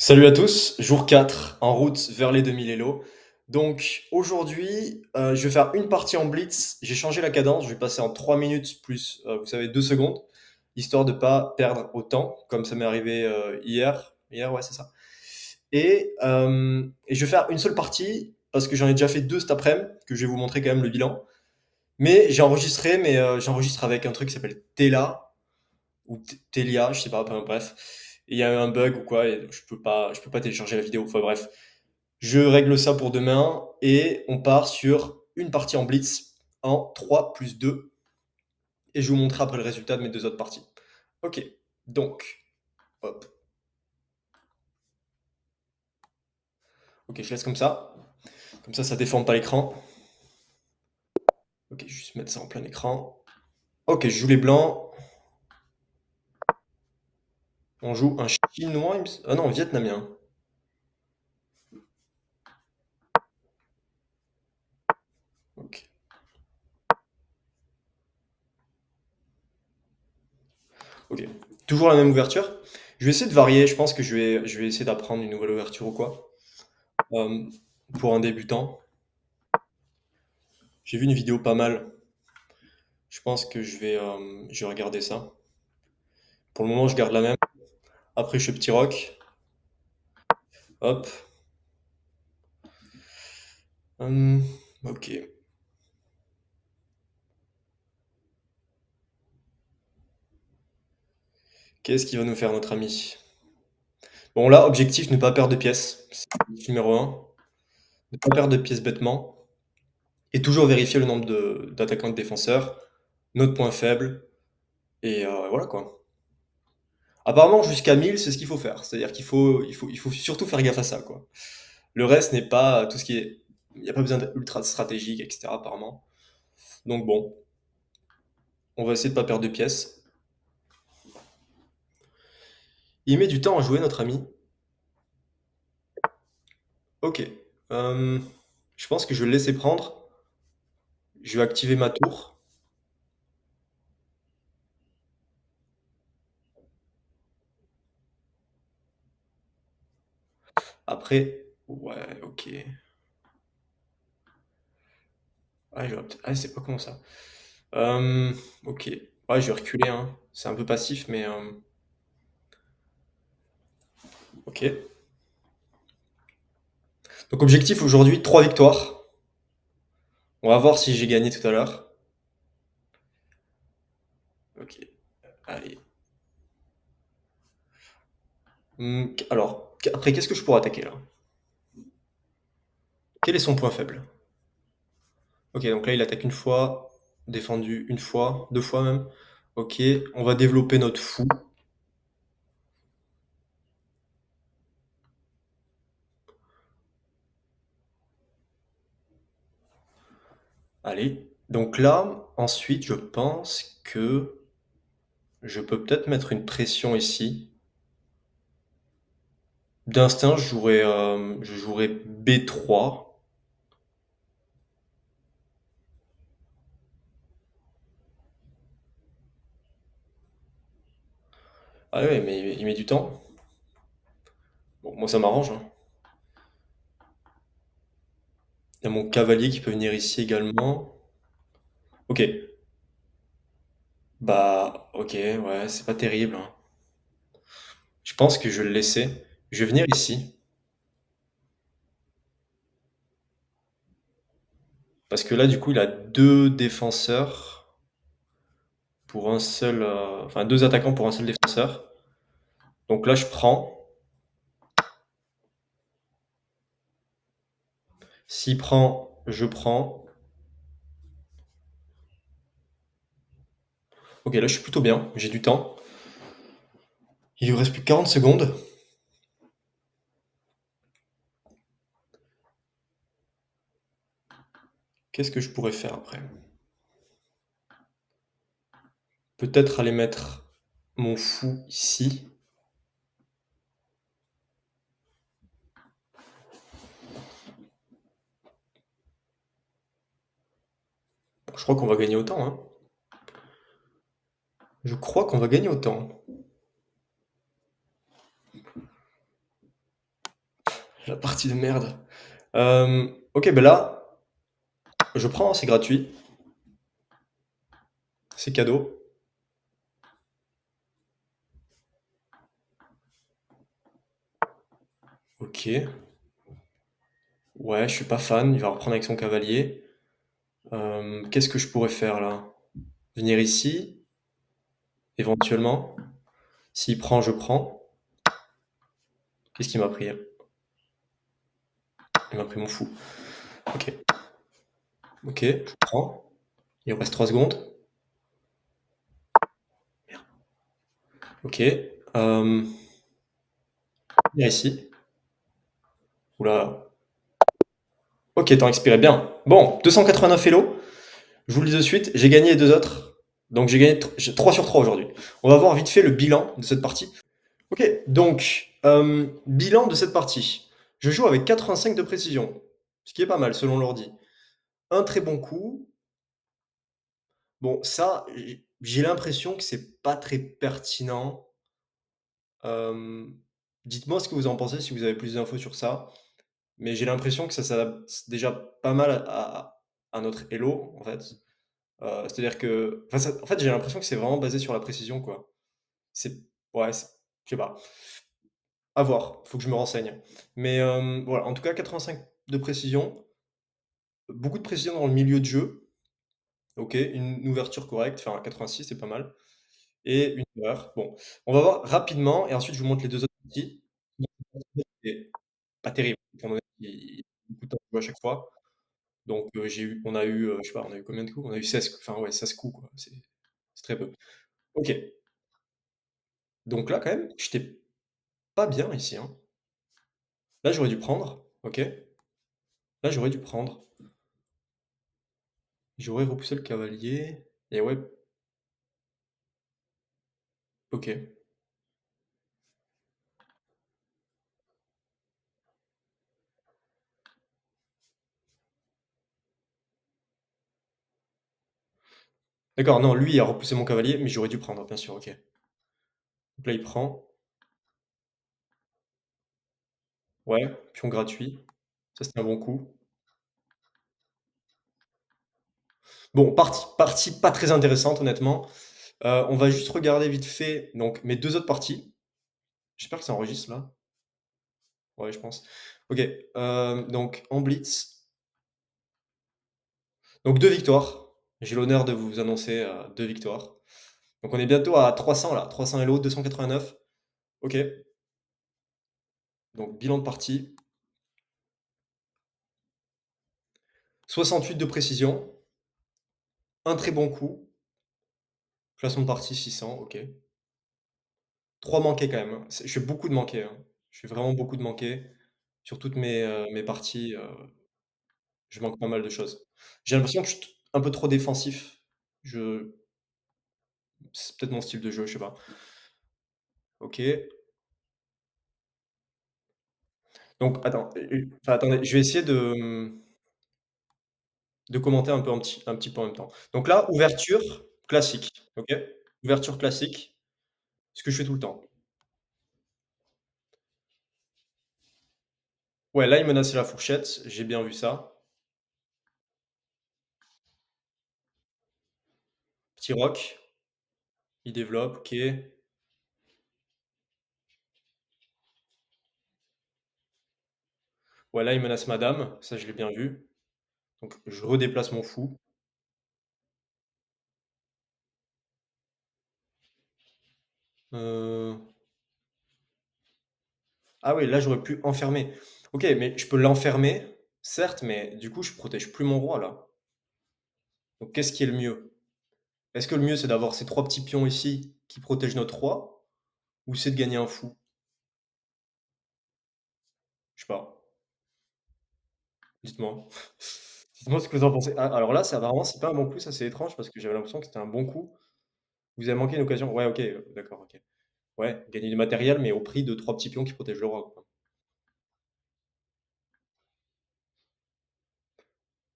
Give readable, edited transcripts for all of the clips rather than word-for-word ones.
Salut à tous, jour 4, en route vers les 2000 Elo. Donc aujourd'hui, je vais faire une partie en blitz. J'ai changé la cadence, je vais passer en 3 minutes plus, vous savez, 2 secondes, histoire de pas perdre autant, comme ça m'est arrivé hier. Hier, ouais, c'est ça. Et je vais faire une seule partie, parce que j'en ai déjà fait deux cet après-midi, que je vais vous montrer quand même le bilan. Mais j'ai enregistré, mais j'enregistre avec un truc qui s'appelle Tela, ou Telia, je sais pas, enfin, bref. Et il y a eu un bug ou quoi, et je peux pas télécharger la vidéo. Enfin bref, je règle ça pour demain et on part sur une partie en blitz en 3 plus 2 et je vous montrerai après le résultat de mes deux autres parties. Ok, donc, hop. Ok, je laisse comme ça. Comme ça déforme pas l'écran. Ok, je vais juste mettre ça en plein écran. Ok, je joue les blancs. On joue un chinois, ah non, vietnamien. Ok. Ok. Toujours la même ouverture. Je vais essayer de varier. Je pense que je vais essayer d'apprendre une nouvelle ouverture ou quoi. Euh, pour un débutant. J'ai vu une vidéo pas mal. Je pense que je vais regarder ça. Pour le moment, je garde la même. Après, je fais petit rock. Hop. Hum, ok. Qu'est-ce qui va nous faire notre ami? Bon, là, objectif, ne pas perdre de pièces. C'est l'objectif numéro un. Ne pas perdre de pièces bêtement. Et toujours vérifier le nombre d'attaquants et de défenseurs. Notre point faible. Et voilà quoi. Apparemment, jusqu'à 1000, c'est ce qu'il faut faire. C'est-à-dire qu'il faut surtout faire gaffe à ça, quoi. Le reste n'est pas tout ce qui est. Il n'y a pas besoin d'être ultra stratégique, etc. apparemment. Donc bon, on va essayer de pas perdre de pièces. Il met du temps à jouer, notre ami. Ok. Euh, je pense que je vais le laisser prendre. Je vais activer ma tour. Après, ouais, ok. Ah, ah, c'est pas comment ça. Euh, ok. Ouais, je vais reculer, hein. C'est un peu passif, mais ok. Donc objectif aujourd'hui, 3 victoires. On va voir si j'ai gagné tout à l'heure. Ok. Allez. Alors, après, qu'est-ce que je pourrais attaquer là? Quel est son point faible? Ok, donc là, il attaque une fois, défendu une fois, deux fois même. Ok, on va développer notre fou. Allez. Donc là, ensuite, je pense que je peux peut-être mettre une pression ici. D'instinct, je jouerais B3. Ah ouais, mais il met du temps. Bon, moi, ça m'arrange, hein. Il y a mon cavalier qui peut venir ici également. Ok. Bah, ok, ouais, c'est pas terrible, hein. Je pense que je vais le laisser. Je vais venir ici. Parce que là, du coup, il a deux défenseurs pour un seul. Enfin, deux attaquants pour un seul défenseur. Donc là, je prends. S'il prend, je prends. Ok, là, je suis plutôt bien. J'ai du temps. Il lui reste plus que 40 secondes. Qu'est-ce que je pourrais faire après? Peut-être aller mettre mon fou ici. Je crois qu'on va gagner autant, hein. Je crois qu'on va gagner autant. La partie de merde. OK, ben là, je prends, hein, c'est gratuit, c'est cadeau. OK. Ouais, je suis pas fan, il va reprendre avec son cavalier. Qu'est-ce que je pourrais faire là? Venir ici, éventuellement. S'il prend, je prends. Qu'est-ce qu'il m'a pris? Il m'a pris mon fou. OK. OK, je prends. Il me reste 3 secondes. OK. Venir ici. Oula. OK, temps expiré, bien. Bon, 289 Elo. Je vous le dis de suite, j'ai gagné les deux autres. Donc j'ai gagné 3 sur 3 aujourd'hui. On va voir vite fait le bilan de cette partie. Ok, donc, bilan de cette partie. Je joue avec 85 de précision, ce qui est pas mal selon l'ordi. Un très bon coup. Bon, ça, j'ai l'impression que c'est pas très pertinent. Euh, Dites-moi ce que vous en pensez si vous avez plus d'infos sur ça. Mais j'ai l'impression que ça s'adapte déjà pas mal à notre Elo, en fait. C'est-à-dire que, enfin, en fait, j'ai l'impression que c'est vraiment basé sur la précision, quoi. C'est, ouais, je sais pas. À voir, faut que je me renseigne. Mais voilà, en tout cas, 85 de précision, beaucoup de précision dans le milieu de jeu. Ok, une ouverture correcte, enfin 86, c'est pas mal. Et une erreur. Bon, on va voir rapidement et ensuite je vous montre les deux autres parties. C'est pas terrible, étant donné qu'il y a beaucoup de temps de jeu à chaque fois. Donc on a eu, je sais pas, on a eu combien de coups? On a eu 16, enfin ouais, 16 coups, quoi. C'est très peu. Ok, donc là, quand même, j'étais pas bien ici, hein. Là, j'aurais dû prendre, ok? Là, j'aurais dû prendre. J'aurais repoussé le cavalier. Et ouais, ok. D'accord, non, lui il a repoussé mon cavalier, mais j'aurais dû prendre, bien sûr, ok. Donc là, il prend. Ouais, pion gratuit. Ça, c'était un bon coup. Bon, partie pas très intéressante, honnêtement. On va juste regarder vite fait donc, mes deux autres parties. J'espère que ça enregistre là. Ouais, je pense. Ok, donc en blitz. Donc deux victoires. J'ai l'honneur de vous annoncer deux victoires. Donc on est bientôt à 300 là. 300 Elo, 289. Ok, donc bilan de partie. 68 de précision. Un très bon coup. Classement de partie 600, ok. 3 manqués quand même, hein. Je fais beaucoup de manqués, hein. Je fais vraiment beaucoup de manqués. Sur toutes mes parties, je manque pas mal de choses. J'ai l'impression que je suis un peu trop défensif. Je C'est peut-être mon style de jeu, je sais pas. OK. Donc attends, enfin attendez, je vais essayer de commenter un petit peu en même temps. Donc là, ouverture classique, OK? Ouverture classique, ce que je fais tout le temps. Ouais, là, il menaçait la fourchette, j'ai bien vu ça. Petit roc, il développe, OK. Ouais, là, il menace madame, ça je l'ai bien vu. Donc je redéplace mon fou. Heu, ah oui, là, j'aurais pu enfermer. OK, mais je peux l'enfermer, certes, mais du coup, je protège plus mon roi, là. Donc qu'est-ce qui est le mieux? Est-ce que le mieux, c'est d'avoir ces 3 petits pions ici qui protègent notre roi? Ou c'est de gagner un fou? Je sais pas, dites-moi. Dites-moi ce que vous en pensez. Ah, alors là, ça apparemment, c'est pas un bon coup, ça, c'est étrange parce que j'avais l'impression que c'était un bon coup. Vous avez manqué une occasion. Ouais, OK, d'accord, OK. Ouais, gagner du matériel, mais au prix de 3 petits pions qui protègent le roi, quoi.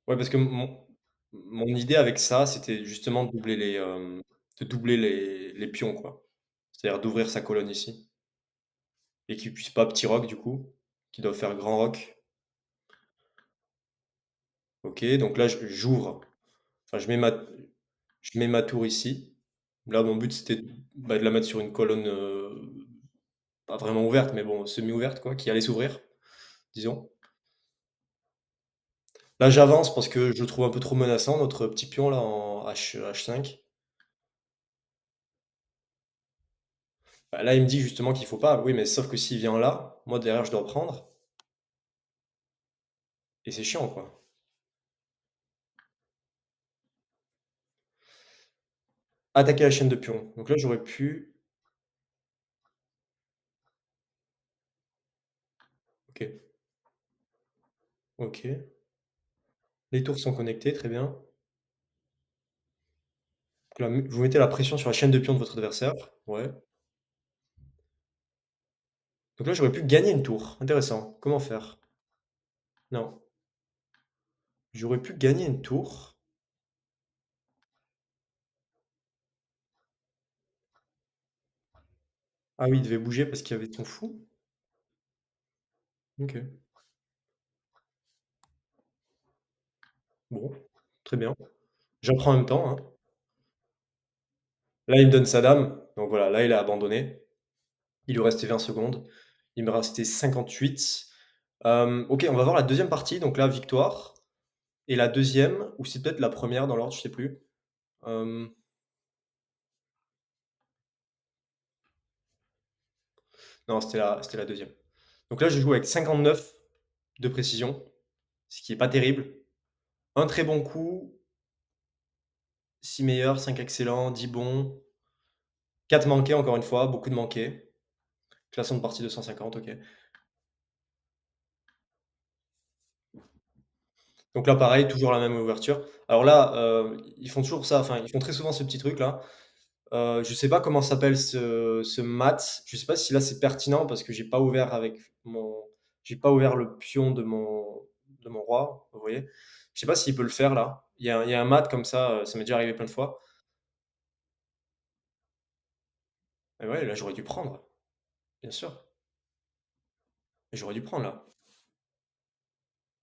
Ouais, parce que mon idée avec ça, c'était justement de doubler les pions, quoi. C'est-à-dire d'ouvrir sa colonne ici et qu'il puisse pas petit roc du coup, qui doivent faire grand roc. OK, donc là, j'ouvre, enfin, je mets ma tour ici. Là, mon but, c'était, bah, de la mettre sur une colonne, pas vraiment ouverte, mais bon, semi-ouverte, quoi, qui allait s'ouvrir, disons. Là, j'avance parce que je le trouve un peu trop menaçant, notre petit pion là en H5. Bah, là, il me dit justement qu'il faut pas. Oui, mais sauf que s'il vient là, moi derrière, je dois prendre et c'est chiant, quoi. Attaquer la chaîne de pions. Donc là, j'aurais pu. OK, OK. Les tours sont connectées, très bien. Donc là, vous mettez la pression sur la chaîne de pions de votre adversaire. Ouais. Donc là, j'aurais pu gagner une tour. Intéressant. Comment faire? Non. J'aurais pu gagner une tour. Ah oui, il devait bouger parce qu'il y avait son fou. OK. Bon, très bien. J'apprends en même temps, hein. Là, il me donne sa dame. Donc voilà, là, il a abandonné. Il lui restait 20 secondes. Il me restait 58. OK, on va voir la deuxième partie. Donc là, victoire. Et la deuxième, ou c'est peut-être la première dans l'ordre, je sais plus. Hem, non, c'était la deuxième. Donc là, je joue avec 59 de précision, ce qui est pas terrible. Un très bon coup, 6 meilleurs, 5 excellents, 10 bons, 4 manqués encore une fois, beaucoup de manqués. Classement de partie 250, OK. Donc là, pareil, toujours la même ouverture. Alors là, ils font toujours ça, enfin, ils font très souvent ce petit truc-là. Je sais pas comment s'appelle ce mat. Je sais pas si là c'est pertinent parce que j'ai pas ouvert le pion de mon roi, vous voyez? Je sais pas s'il peut le faire là. Il y a un mat comme ça m'est déjà arrivé plein de fois. Et ouais, là j'aurais dû prendre, bien sûr. J'aurais dû prendre là.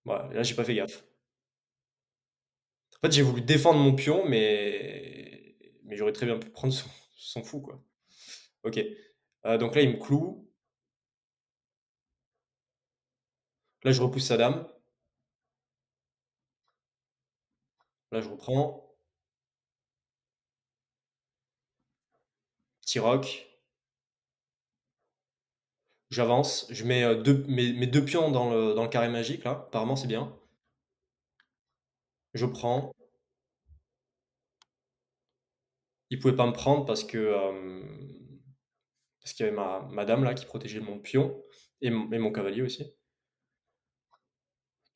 Ouais, là j'ai pas fait gaffe. En fait, j'ai voulu défendre mon pion, mais j'aurais très bien pu prendre son fou, quoi. OK. Donc là, il me cloue. Là, je repousse sa dame. Là, je reprends. Petit roc. J'avance. Je mets mes deux pions dans le carré magique, là. Apparemment, c'est bien. Je prends. Il pouvait pas me prendre parce qu'il y avait ma dame, là, qui protégeait mon pion. Et mon cavalier aussi.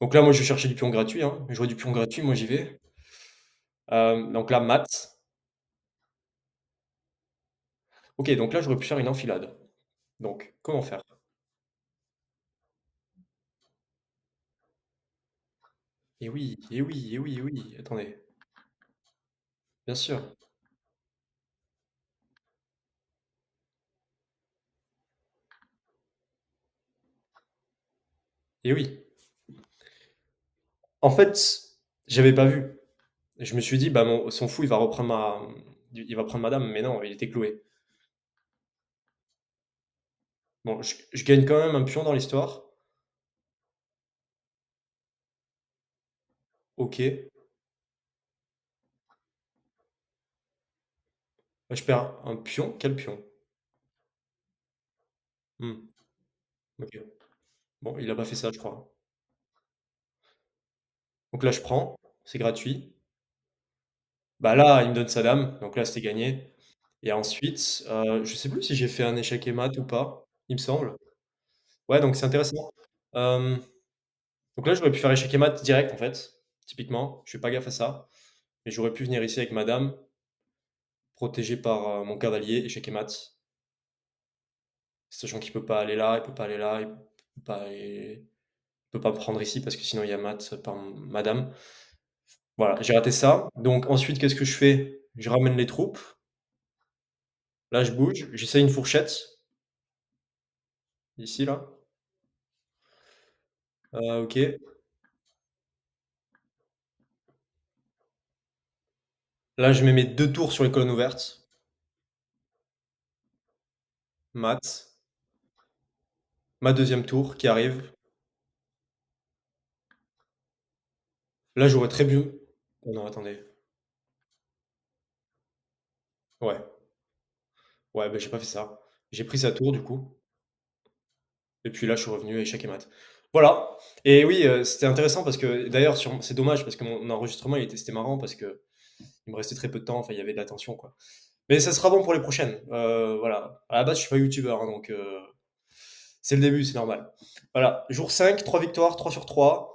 Donc là, moi, je cherchais du pion gratuit, hein. Je vois du pion gratuit, moi, j'y vais. Donc là, mat. OK, donc là, j'aurais pu faire une enfilade. Donc, comment faire? Eh oui, eh oui, eh oui, eh oui. Attendez. Bien sûr. Eh oui. En fait, j'avais pas vu. Je me suis dit: «Bah, son fou, il va prendre ma dame», mais non, il était cloué. Bon, je gagne quand même un pion dans l'histoire. OK. Bah, je perds un pion? Quel pion? Mmh, OK. Bon, il a pas fait ça, je crois. Donc là, je prends, c'est gratuit. Bah, là, il me donne sa dame, donc là, c'était gagné. Et ensuite, je sais plus si j'ai fait un échec et mat ou pas, il me semble. Ouais, donc c'est intéressant. Hem, donc là, j'aurais pu faire échec et mat direct, en fait, typiquement. Je fais pas gaffe à ça. Mais j'aurais pu venir ici avec ma dame, protégé par, mon cavalier, échec et mat. Sachant qu'il peut pas aller là, il peut pas aller là, il peut pas me prendre ici parce que sinon il y a mat par madame. Voilà, j'ai raté ça. Donc ensuite, qu'est-ce que je fais? Je ramène les troupes. Là, je bouge, j'essaie une fourchette, ici, là. OK. Là, je mets mes 2 tours sur les colonnes ouvertes, maths, ma deuxième tour qui arrive. Là, j'aurais très bien oh non, attendez. Ouais, ouais, bah, j'ai pas fait ça. J'ai pris sa tour du coup et puis là, je suis revenu échec et maths. Voilà et oui, c'était intéressant parce que d'ailleurs sur c'est dommage parce que mon enregistrement, c'était marrant parce qu'il me restait très peu de temps, enfin, il y avait de la tension, quoi. Mais ça sera bon pour les prochaines, voilà. À la base, je suis pas youtubeur, hein, donc c'est le début, c'est normal. Voilà, jour 5, 3 victoires, 3 sur 3.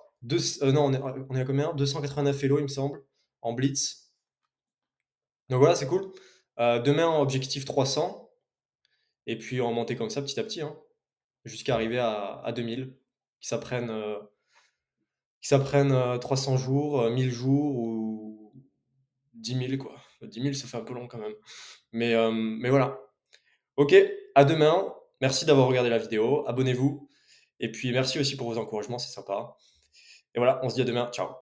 Non, on est à combien? 289 Elo, il me semble, en blitz. Donc voilà, c'est cool. Demain, objectif 300, et puis on va monter comme ça petit à petit, hein, jusqu'à arriver à 2000, qui s'apprennent, 300 jours, 1000 jours ou 10 000, quoi. 10 000, ça fait un peu long quand même. Mais voilà. Ok, à demain. Merci d'avoir regardé la vidéo. Abonnez-vous. Et puis merci aussi pour vos encouragements, c'est sympa. Et voilà, on se dit à demain. Ciao.